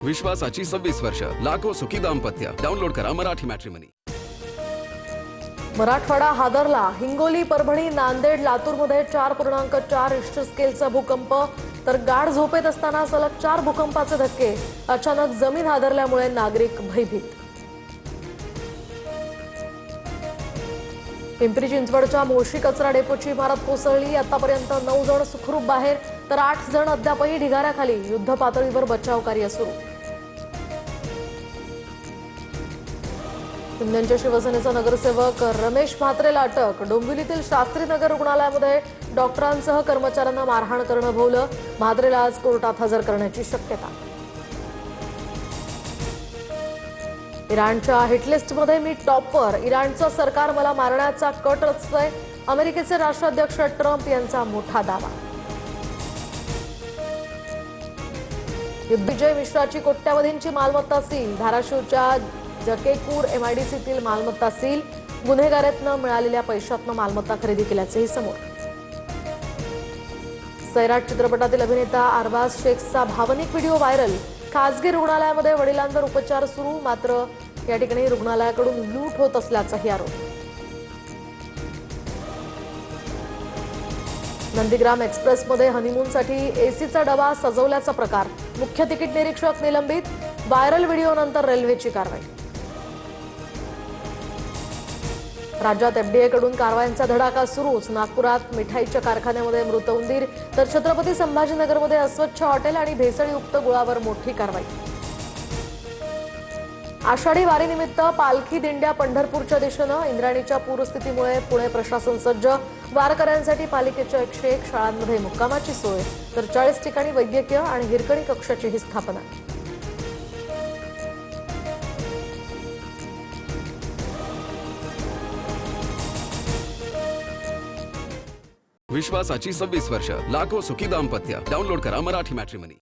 विश्वासाची 26 वर्ष, लाखो सुखी दाम्पत्य. डाउनलोड करा मराठी मॅट्रिमनी. मराठवाडा हादरला. हिंगोली, परभणी, नांदेड, लातूरमध्ये 4.4 रिश्टर स्केलचा भूकंप. तर गाढ झोपेत असताना सलग 4 भूकंपाचे धक्के. अचानक जमीन हादरल्यामुळे नागरिक भयभीत. पिंपरी चिंचवडच्या मोशी कचरा डेपोची इमारत कोसळली. आतापर्यंत 9 जण सुखरूप बाहेर, तर 8 जण अद्यापही ढिगाऱ्याखाली. युद्ध पातळीवर बचाव कार्य सुरू. इंधनच्या शिवसेनेचा नगरसेवक रमेश म्हात्रेला अटक. डोंबिवलीतील शास्त्रीनगर रुग्णालयामध्ये डॉक्टरांसह कर्मचाऱ्यांना मारहाण करणं भोवलं. म्हात्रेला आज कोर्टात हजर करण्याची शक्यता. इराणच्या हिटलिस्टमध्ये मी टॉपवर. इराणचं सरकार मला मारण्याचा कट रचतंय. अमेरिकेचे राष्ट्राध्यक्ष ट्रम्प यांचा मोठा दावा. विजय मिश्राची कोट्यावधींची मालमत्ता सील. धाराशिवच्या जकेकूर एमआयडीसीतील मालमत्ता सील. गुन्हेगारीतनं मिळालेल्या पैशातनं मालमत्ता खरेदी केल्याचंही समोर. सैराट चित्रपटातील अभिनेता अरबाज शेखचा भावनिक व्हिडिओ व्हायरल. खासगी रुग्णालयामध्ये वडिलांवर उपचार सुरू. मात्र या ठिकाणी रुग्णालयाकडून लूट होत असल्याचाही आरोप. नंदीग्राम एक्सप्रेसमध्ये हनीमूनसाठी एसीचा डबा सजवल्याचा प्रकार. मुख्य तिकीट निरीक्षक निलंबित. व्हायरल व्हिडिओनंतर रेल्वेची कारवाई. राज्यात एफडीएकडून कारवायांचा धडाका सुरूच. नागपुरात मिठाईच्या कारखान्यामध्ये मृत उंदीर. तर छत्रपती संभाजीनगरमध्ये अस्वच्छ हॉटेल आणि भेसळयुक्त गुळावर मोठी कारवाई. आषाढी वारीनिमित्त पालखी दिंड्या पंढरपूरच्या दिशेनं. इंद्राणीच्या पूरस्थितीमुळे पुणे प्रशासन सज्ज. वारकऱ्यांसाठी पालिकेच्या 101 शाळांमध्ये मुक्कामाची सोय. तर 40 ठिकाणी वैद्यकीय आणि हिरकणी कक्षाचीही स्थापना. विश्वासाची 26 वर्ष, लाखो सुखी दाम्पत्य. डाउनलोड करा मराठी मॅट्रिमनी.